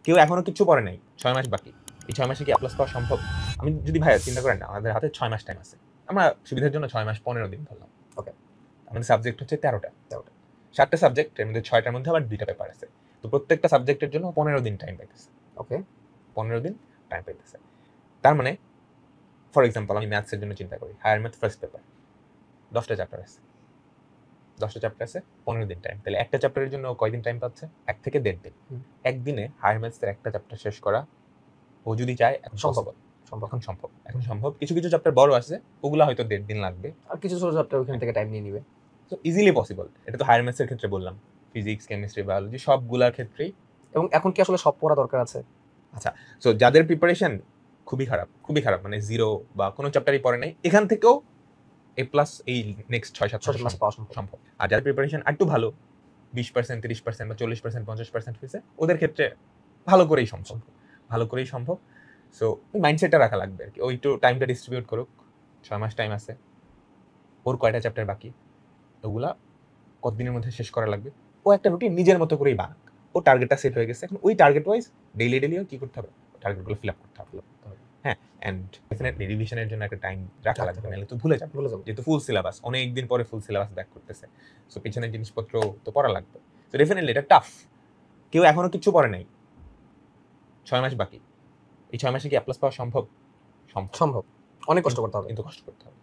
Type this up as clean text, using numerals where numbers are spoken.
কেউ এখনো কিছু পড়ে নাই, 6 মাস বাকি। এই 6 মাসে কি A+ পাওয়া সম্ভব? আমি যদি ভাইয়া চিন্তা করেন না, আমাদের হাতে 6 মাস টাইম আছে। আমরা সুবিধার জন্য 6 মাস 15 দিন ধরলাম। ওকে, আমাদের সাবজেক্ট হচ্ছে 13টা। 7টা সাবজেক্ট, এর মধ্যে 6টার মধ্যে আবার 2টা পেপার আছে। তো প্রত্যেকটা সাবজেক্টের জন্য 15 দিন টাইম পাইতেছে। ওকে, 15 দিন টাইম পাইতেছে। তার মানে ফর এক্সাম্পল আমি ম্যাথসের জন্য চিন্তা করি, হায়ার ম্যাথ ফার্স্ট পেপার 10টা চ্যাপ্টার আছে। 10টা চ্যাপ্টার আছে, 15 দিন টাইম। তাহলে একটা চ্যাপ্টারের জন্য কয়দিন টাইম পাচ্ছে? 1 থেকে 1.5 দিন। একদিনে হায়ার ম্যাথসের একটা চ্যাপ্টার শেষ করা ও যদি চায় সম্ভব। এখন সম্ভব। কিছু কিছু চ্যাপ্টার বড় আছে, ওগুলা হয়তো 1.5 দিন লাগবে, আর কিছু ছোট চ্যাপ্টার ওখান থেকে টাইম নিয়ে নিবে। তো ইজিলি পসিবল। এটা তো হায়ার ম্যাথসের ক্ষেত্রে বললাম, ফিজিক্স, কেমিস্ট্রি, বায়োলজি সবগুলার ক্ষেত্রেই। এবং এখন কি আসলে সব পড়া দরকার আছে? আচ্ছা, সো যাদের প্রিপারেশন খুবই খারাপ মানে জিরো বা কোনো চ্যাপ্টারই পড়ে নাই, এখান থেকেও A+ এই নেক্সট 6-7 মাস পাওয়া সম্ভব। আর যাদের প্রিপারেশন একটু ভালো, 20%, 30% বা 40%, 50% হয়েছে, ওদের ক্ষেত্রে ভালো করেই সম্ভব। সো মাইন্ডসেটটা রাখা লাগবে আর কি। ও একটু টাইমটা ডিস্ট্রিবিউট করুক, 6 মাস টাইম আছে, ওর কয়টা চ্যাপ্টার বাকি, ওগুলা কতদিনের মধ্যে শেষ করা লাগবে, ও একটা রুটিন নিজের মতো করেই বানাক। ও টার্গেটটা সেট হয়ে গেছে, এখন ওই টার্গেট ওয়াইজ ডেইলিও কি করতে হবে, টার্গেটগুলো ফিল আপ করতে হবে। হ্যাঁ, অ্যান্ড ডেফিনেটলি রিভিশনের জন্য একটা টাইম রাখা লাগবে, নাহলে তো ভুলে যাবে। যেহেতু ফুল সিলেবাস, অনেক দিন পরে ফুল সিলেবাস ব্যাক করতেছে, সো পিছনের জিনিসপত্র তো পড়া লাগবে। তো ডেফিনেটলি এটা টাফ। কেউ এখনো কিছু পড়ে নাই, 6 মাস বাকি। এই 6 মাসে কি A+ পাওয়া সম্ভব? সম্ভব। অনেক কষ্ট করতে হবে। কিন্তু কষ্ট করতে হবে।